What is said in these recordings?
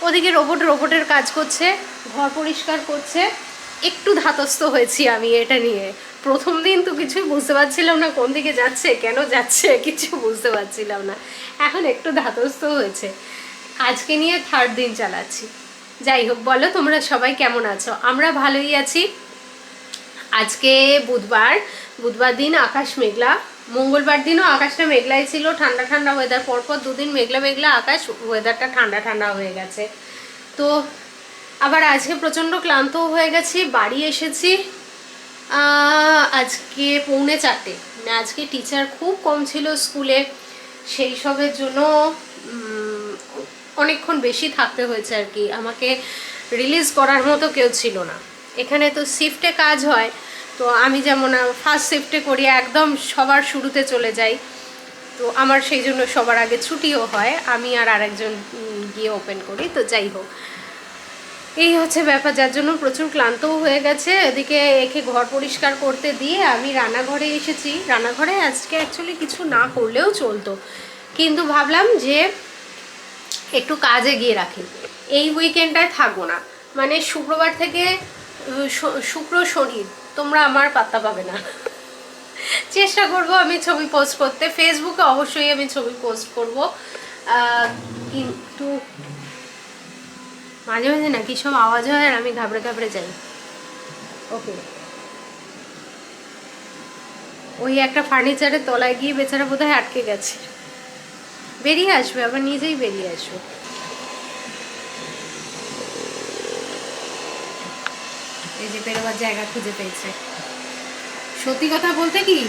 ওদিকে রোবটের কাজ করছে, ঘর পরিষ্কার করছে। একটু ধাতস্থ হয়েছি আমি এটা নিয়ে। প্রথম দিন তো কিছুই বুঝতে পারছিলাম না কোন দিকে যাচ্ছে, কেন যাচ্ছে, কিছু বুঝতে পারছিলাম না। এখন একটু ধাতস্থ হয়েছে। আজকে নিয়ে 3rd দিন চালাচ্ছি। যাই হোক, বলো তোমরা সবাই কেমন আছো? আমরা ভালোই আছি। আজকে বুধবার দিন আকাশ মেঘলা। মঙ্গলবার দিনও আকাশটা মেঘলাই ছিল, ঠান্ডা ঠান্ডা ওয়েদার। পরপর 2 দিন মেঘলা মেঘলা আকাশ, ওয়েদারটা ঠান্ডা ঠান্ডা হয়ে গেছে। তো আবার আজকে প্রচণ্ড ক্লান্ত হয়ে গেছি। বাড়ি এসেছি আজকে 3:45। মানে আজকে টিচার খুব কম ছিল স্কুলে, সেই সবের জন্য অনেকক্ষণ বেশি থাকতে হয়েছে আর কি। আমাকে রিলিজ করার মতো কেউ ছিল না। এখানে তো শিফটে কাজ হয়, তো আমি যেমন ফার্স্ট শিফটে করি, একদম সবার শুরুতে চলে যাই। তো আমার সেই জন্য সবার আগে ছুটিও হয়, আমি আর আরেকজন গিয়ে ওপেন করি। তো যাই হোক, এই হচ্ছে ব্যাপার, যার জন্য প্রচুর ক্লান্তও হয়ে গেছে। এদিকে একে ঘর পরিষ্কার করতে দিয়ে আমি রান্নাঘরে এসেছি। রান্নাঘরে আজকে অ্যাকচুয়ালি কিছু না করলেও চলতো, কিন্তু ভাবলাম যে একটু কাজে গিয়ে রাখি। এই উইকেন্ডটায় থাকবো না, মানে শুক্রবার থেকে শুক্র শনি তোমরা আমার পাত্তা পাবে না। চেষ্টা করব আমি ছবি পোস্ট করতে, ফেসবুকে অবশ্যই আমি ছবি পোস্ট করব, কিন্তু মাঝে মাঝে না কি সব আওয়াজ হয় আর আমি ঘাবড়ে যাই। ওকে, ওই একটা ফার্নিচারের তলায় গিয়ে বেচারা বোধহয় আটকে গেছে, বেরিয়ে আসবে, আবার নিজেই বেরিয়ে আসবে। এই যে বেরোবার জায়গা খুঁজে পেয়েছে। সত্যি কথা বলতে কি,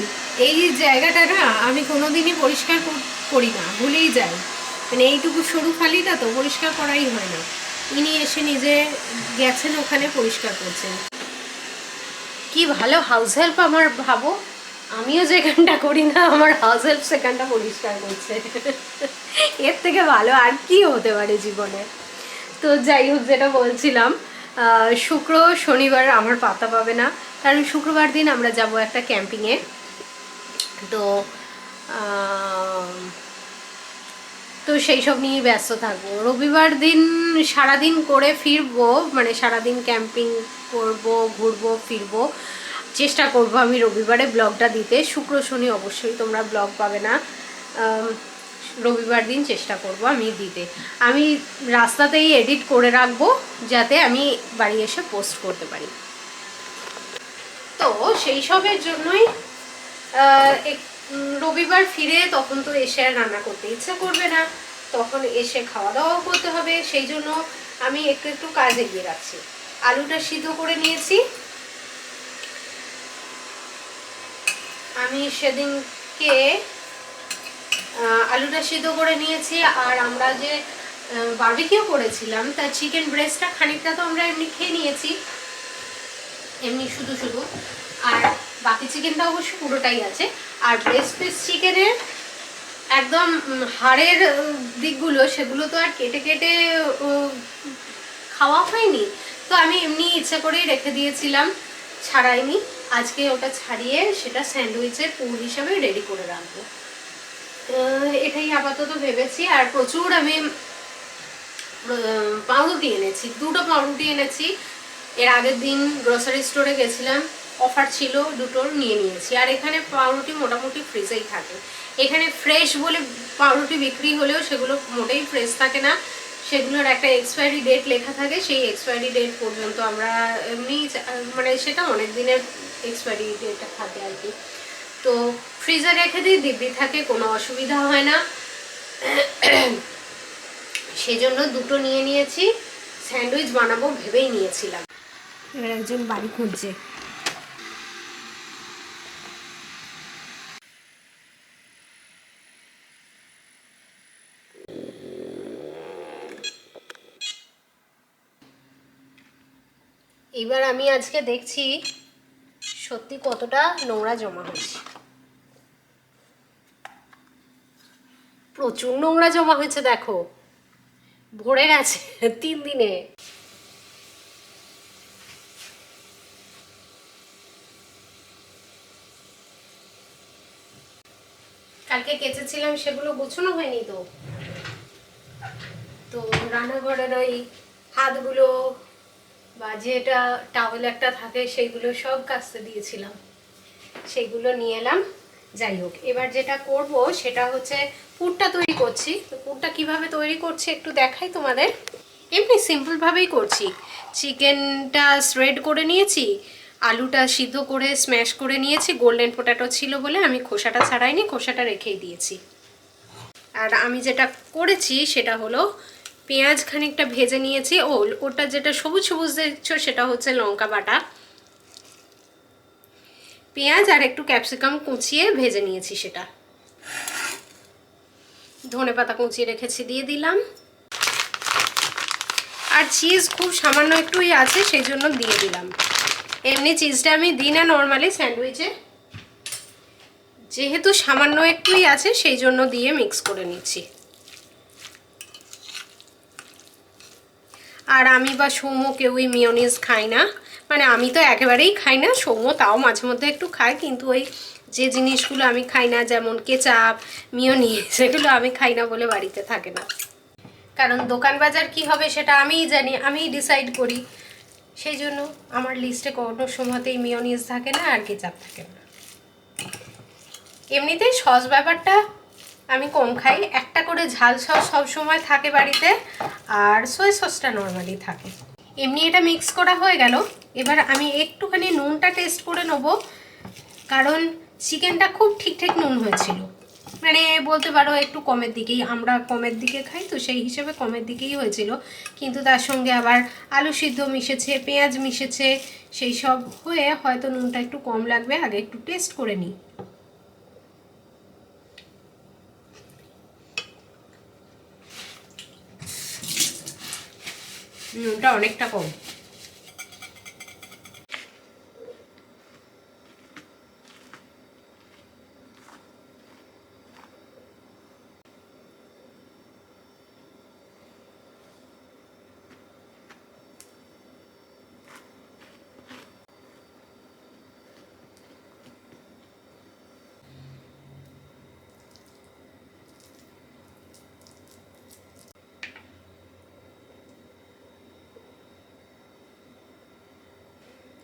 এই জায়গাটা না আমি কোনোদিনই পরিষ্কার করি না, ভুলেই যাই। মানে এইটুকু সরু খালিটা তো পরিষ্কার করাই হয় না। ইনি এসে নিজে গেছেন ওখানে, পরিষ্কার করছেন। কি ভালো হাউস হেল্প আমার, ভাবো আমিও যেখানটা করি না আমার হাউস হেল্প সেখানটা পরিষ্কার করছে। এর থেকে ভালো আর কি হতে পারে জীবনে। তো যাই হোক, যেটা বলছিলাম, শুক্র শনিবার আমার পাতা পাবে না, কারণ শুক্রবার দিন আমরা যাব একটা ক্যাম্পিংয়ে। তো তো সেই সব নিয়েই ব্যস্ত থাকবো। রবিবার দিন সারাদিন করে ফিরবো, মানে সারাদিন ক্যাম্পিং করবো, ঘুরবো ফিরবো। চেষ্টা করব আমি রবিবারে ব্লগটা দিতে। শুক্র শনি অবশ্যই তোমরা ব্লগ পাবে না, রবিবার দিন চেষ্টা করব আমি দিতে। আমি রাস্তাতেই এডিট করে রাখবো যাতে আমি বাড়ি এসে পোস্ট করতে পারি। তো সেই সবের জন্যই রবিবার ফিরে তখন তো এসে আর রান্না করতে ইচ্ছা করবে না, তখন এসে খাওয়া দাওয়াও করতে হবে। সেই জন্য আমি একটু কাজ এগিয়ে রাখছি। আলুটা সিদ্ধ করে নিয়েছি। আমি সেদিনকে আলুটা সিদ্ধ করে নিয়েছি, আর আমরা যে বারবিকিউ করেছিলাম তার চিকেন ব্রেস্টটা খানিকটা তো আমরা এমনি খেয়ে নিয়েছি, এমনি শুধু, আর বাকি চিকেনটা অবশ্য পুরোটাই আছে। আর ব্রেস্ট পিস চিকেনের একদম হাড়ের দিকগুলো, সেগুলো তো আর কেটে খাওয়া হয়নি, তো আমি এমনি ইচ্ছা করেই রেখে দিয়েছিলাম, ছাড়াইনি। আজকে ওটা ছাড়িয়ে সেটা স্যান্ডউইচের পুর হিসাবে রেডি করে রাখবো, এটাই আপাতত ভেবেছি। আর প্রচুর আমি পাউরুটি এনেছি, 2টো পাউরুটি এনেছি। এর আগের দিন গ্রোসারি স্টোরে গেছিলাম, অফার ছিল, 2টোর নিয়ে নিয়েছি। আর এখানে পাউরুটি মোটামুটি ফ্রিজেই থাকে। এখানে ফ্রেশ বলে পাউরুটি বিক্রি হলেও সেগুলো মোটেই ফ্রেশ থাকে না, সেগুলোর একটা এক্সপায়ারি ডেট লেখা থাকে। সেই এক্সপায়ারি ডেট পর্যন্ত আমরা এমনি, মানে সেটা অনেক দিনের এক্সপায়ারি ডেটটা থাকে আর কি। তো ফ্রিজে রেখে দিই, দিব্যি থাকে, কোনো অসুবিধা হয় না। সেই জন্য 2টো নিয়ে নিয়েছি, স্যান্ডউইচ বানাবো ভেবেই নিয়েছিলাম। এবার একজন বাড়ি খুঁজছে। এবার আমি আজকে দেখছি সত্যি কতটা নোংরা জমা হয়েছে। প্রচুর নোংরা জমা হয়েছে, দেখো ভরে গেছে 3 দিনে। কালকে কেচেছিলাম, সেগুলো গোছানো হয়নি তো। তো রান্নাঘরের ওই হাতগুলো বা যেটা টাওয়েল একটা থাকে সেইগুলো সব কাচতে দিয়েছিলাম, সেইগুলো নিয়ে এলাম। যাই হোক, এবার যেটা করব সেটা হচ্ছে পুরটা তৈরি করছি। তো পুরটা কিভাবে তৈরি করছি একটু দেখাই তোমাদের। এমনি সিম্পলভাবেই করছি। চিকেনটা শ্রেড করে নিয়েছি, আলুটা সিদ্ধ করে স্ম্যাশ করে নিয়েছি, গোল্ডেন পোটাটো ছিল বলে আমি খোসাটা ছাড়াইনি, খোসাটা রেখেই দিয়েছি। আর আমি যেটা করেছি সেটা হলো পেঁয়াজ খানিকটা ভেজে নিয়েছি। ওটা যেটা সবুজ সবুজ দেখছো সেটা হচ্ছে লঙ্কা বাটা, পেঁয়াজ আর একটু ক্যাপসিকাম কুচিয়ে ভেজে নিয়েছি সেটা। ধনেপাতা কুচিয়ে রেখেছি, দিয়ে দিলাম। আর চিজ খুব সামান্য একটুই আছে সেই জন্য দিয়ে দিলাম। এমনি চিজটা আমি দিই না নর্মালি স্যান্ডউইচে, যেহেতু সামান্য একটুই আছে সেই জন্য দিয়ে মিক্স করে নিচ্ছি। আর আমি বা সৌম্য কেউই মিওনিজ খাই না, মানে আমি তো একেবারেই খাই না, সৌম্য তাও মাঝে মধ্যে একটু খায়, কিন্তু ওই যে জিনিসগুলো আমি খাই না যেমন কেচাপ, মিওনিজ, সেগুলো আমি খাই না বলে বাড়িতে থাকে না। কারণ দোকান বাজার কি হবে সেটা আমিই জানি, আমিই ডিসাইড করি, সেই জন্য আমার লিস্টে কোনো সময়তেই মিওনিজ থাকে না আর কেচাপ থাকে না। এমনিতেই সস ব্যাপারটা আমি কম খাই, একটা করে ঝাল সস সবসময় থাকে বাড়িতে, আর সয়া সসটা নর্মালি থাকে। এমনি এটা মিক্স করা হয়ে গেল। এবার আমি একটুখানি নুনটা টেস্ট করে নেবো, কারণ চিকেনটা খুব ঠিকঠাক নুন হয়েছিল, মানে বলতে পারো একটু কমের দিকেই, আমরা কমের দিকে খাই তো সেই হিসেবে কমের দিকেই হয়েছিল। কিন্তু তার সঙ্গে আবার আলু সিদ্ধ মিশেছে, পেঁয়াজ মিশেছে, সেই সব হয়ে হয়তো নুনটা একটু কম লাগবে, আগে একটু টেস্ট করে নিই। নুনটা অনেকটা কম।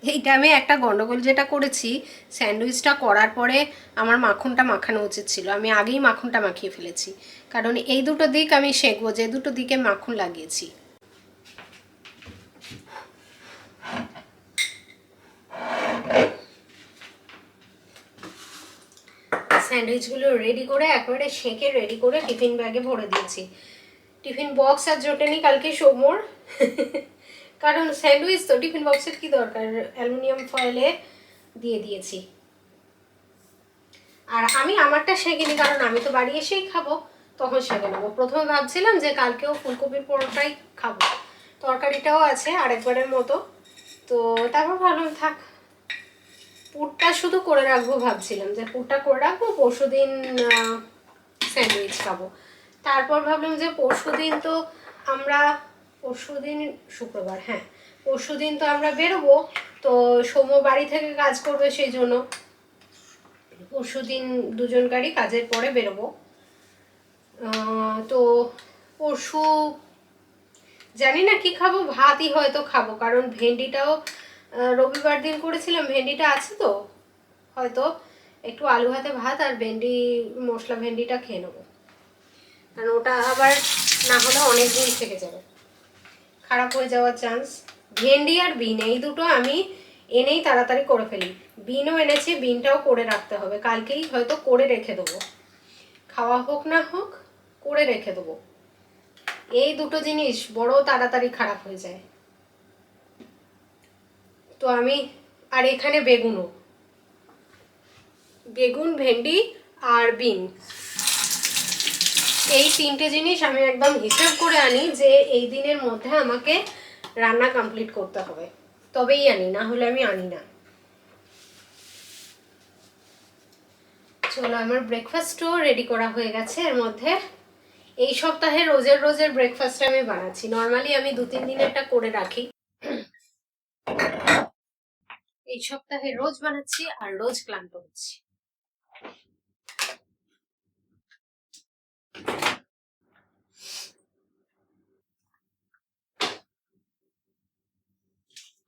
এইটা আমি একটা গন্ডগোল যেটা করেছি, স্যান্ডউইচটা করার পরে আমার মাখনটা মাখানো উচিত ছিল, আমি আগেই মাখনটা মাখিয়ে ফেলেছি, কারণ এই দুটো দিক আমি শেখবো, যে দুটো দিকে মাখন লাগিয়েছি। স্যান্ডউইচগুলো রেডি করে একেবারে সেঁকে রেডি করে টিফিন ব্যাগে ভরে দিয়েছি। টিফিন বক্স আর জোটেনি কালকে সৌম্যর, কারণ স্যান্ডউইচ তো টিফিন বক্সের কি দরকার, অ্যালুমিনিয়াম ফয়েলে দিয়ে দিয়েছি। আর আমি আমারটা সেঁকিনি, কারণ আমি তো বাড়ি এসেই খাবো, তখন সেঁকে নেবো। প্রথমে ভাবছিলাম যে কালকেও ফুলকপির পরোটাই খাবো, তরকারিটাও আছে আরেকবারের মতো, তো তারপর ভাবলাম থাক, পুরটা শুধু করে রাখবো, ভাবছিলাম যে পুরটা করে রাখবো, পরশুদিন স্যান্ডউইচ খাবো। তারপর ভাবলাম যে পরশুদিন তো আমরা, পরশুদিন শুক্রবার, হ্যাঁ পরশুদিন তো আমরা বেরোবো, তো সৌম্য বাড়ি থেকে কাজ করবে, সেই জন্য পরশুদিন দুজনকারই কাজের পরে বেরোবো। তো পরশু জানি না কি খাবো, ভাতই হয়তো খাবো, কারণ ভেন্ডিটাও রবিবার দিন করেছিলাম, ভেন্ডিটা আছে, তো হয়তো একটু আলু ভাতে ভাত আর ভেন্ডি, মশলা ভেন্ডিটা খেয়ে নেবো, কারণ ওটা আবার না হলে অনেক দিন থেকে যাবে, খারাপ হয়ে যাওয়ার চান্স। ভেন্ডি আর বিন এই দুটো আমি এনেই তাড়াতাড়ি করে ফেলি, বিনও এনেছি, বিনটাও করে রাখতে হবে, কালকেই হয়তো করে রেখে দেবো, খাওয়া হোক না হোক করে রেখে দেবো। এই দুটো জিনিস বড় তাড়াতাড়ি খারাপ হয়ে যায়। তো আমি, আর এখানে বেগুনও, বেগুন, ভেন্ডি আর বিন, এই তিনটে জিনিস আমি একদম হিসেব করে আনি যে এই দিনের মধ্যে আমাকে রান্না কমপ্লিট করতে হবে, তবেই আনি, না হলে আমি আনি না। চলো, আমার ব্রেকফাস্টও রেডি করা হয়ে গেছে। এর মধ্যে এই সপ্তাহে রোজের রোজের ব্রেকফাস্ট আমি বানাচ্ছি, নর্মালি আমি 2-3 দিনেরটা করে রাখি, এই সপ্তাহে রোজ বানাচ্ছি আর রোজ ক্লান্ত হচ্ছি।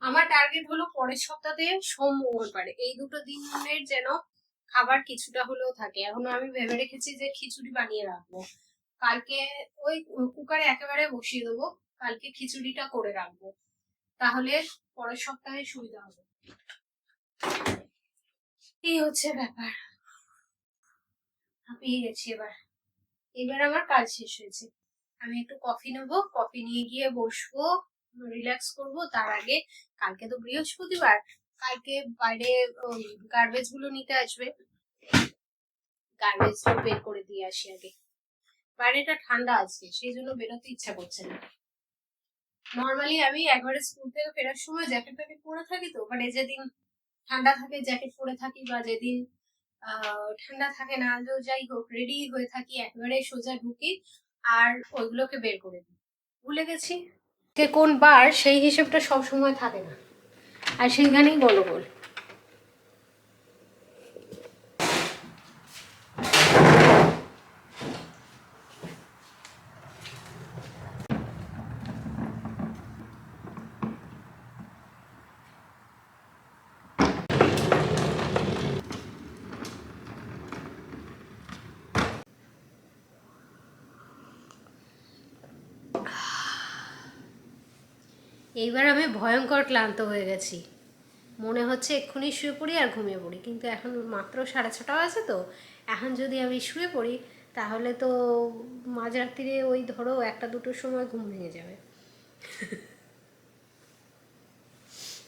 আমার টার্গেট হলো পরের সপ্তাহে সোম মঙ্গলবার এই দুটো দিনের যেন খাবার কিছুটা হলেও থাকে। এখন আমি ভেবে রেখেছি যে খিচুড়ি বানিয়ে রাখবো, কালকে ওই কুকারে একেবারে বসিয়ে দেবো, কালকে খিচুড়িটা করে রাখবো, তাহলে পরের সপ্তাহে সুবিধা হবে। এই হচ্ছে ব্যাপার। হাঁপিয়ে গেছি এবার আমার কাজ শেষ হয়েছে। আমি একটু কফি নেবো, কফি নিয়ে গিয়ে বসবো, রিল্যাক্স করব। তার আগে কালকে তো বৃহস্পতিবার, কালকে বাইরে গার্বেজ গুলো নিতে আসবে, গার্বেজ বের করে দিয়ে আসি আগে। বাইরেটা ঠান্ডা আছে সেই জন্য বেরোতে ইচ্ছা করছে না। নর্মালি আমি একবারে স্কুল থেকে ফেরার সময় জ্যাকেট প্যাকেট পরে থাকি, তো মানে যেদিন ঠান্ডা থাকে জ্যাকেট পরে থাকি, বা যেদিন ঠান্ডা থাকে না, যাই হোক রেডি হয়ে থাকি, একবারে সোজা ঢুকি আর ওইগুলোকে বের করে দিই। ভুলে গেছি কে কোন বার, সেই হিসেবটা সব সময় থাকে না, আর সেইখানেই গন্ডগোল। এইবার আমি ভয়ঙ্কর ক্লান্ত হয়ে গেছি, মনে হচ্ছে এক্ষুনি শুয়ে পড়ি আর ঘুমিয়ে পড়ি, কিন্তু এখন মাত্র 6:30 আছে, তো এখন যদি আমি শুয়ে পড়ি তাহলে তো মাঝরাত্রিরে ওই ধরো 1টা-2টোর সময় ঘুম ভেঙে যাবে।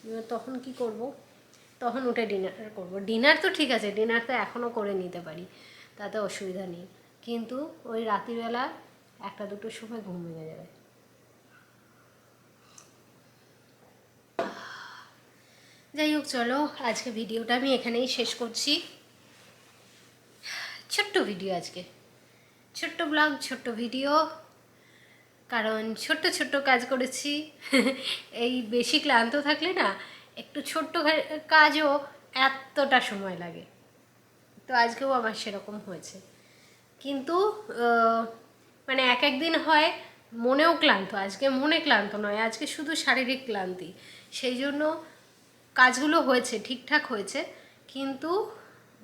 এবার তখন কি করব? তখন উঠে ডিনার করব। ডিনার তো ঠিক আছে, ডিনার তো এখনও করে নিতে পারি, তাতে অসুবিধা নেই, কিন্তু ওই রাত্রিবেলা 1টা-2টোর সময় ঘুম ভেঙে যাবে। যাই হোক, চলো আজকে ভিডিওটা আমি এখানেই শেষ করছি। ছোট্ট ভিডিও আজকে, ছোট্ট ব্লগ, ছোট্ট ভিডিও, কারণ ছোট্ট ছোট্ট কাজ করেছি। এই বেশি ক্লান্ত থাকলে না একটু ছোট্ট কাজও এতটা সময় লাগে, তো আজকেও আমার সেরকম হয়েছে। কিন্তু মানে এক একদিন হয় মনেও ক্লান্ত, আজকে মনে ক্লান্ত নয়, আজকে শুধু শারীরিক ক্লান্তি, সেই জন্য কাজগুলো হয়েছে, ঠিকঠাক হয়েছে, কিন্তু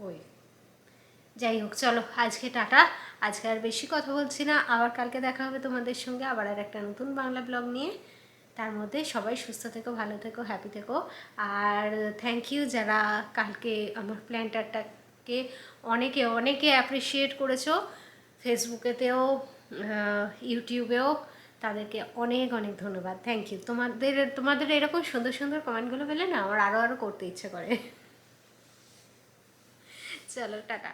ওই যাই হোক, চলো আজকে টাটা। আজকে আর বেশি কথা বলছি না, আবার কালকে দেখা হবে তোমাদের সঙ্গে আবার আর একটা নতুন বাংলা ব্লগ নিয়ে। তার মধ্যে সবাই সুস্থ থেকো, ভালো থেকো, হ্যাপি থেকো। আর থ্যাংক ইউ যারা কালকে আমার প্ল্যান্টারটাকে অনেকে অনেকে অ্যাপ্রিসিয়েট করেছো, ফেসবুকেতেও ইউটিউবেও, তাদেরকে অনেক অনেক ধন্যবাদ, থ্যাংক ইউ। তোমাদের এরকম সুন্দর সুন্দর কমেন্টগুলো পেলে না আমার আরও করতে ইচ্ছে করে। চলো টাটা।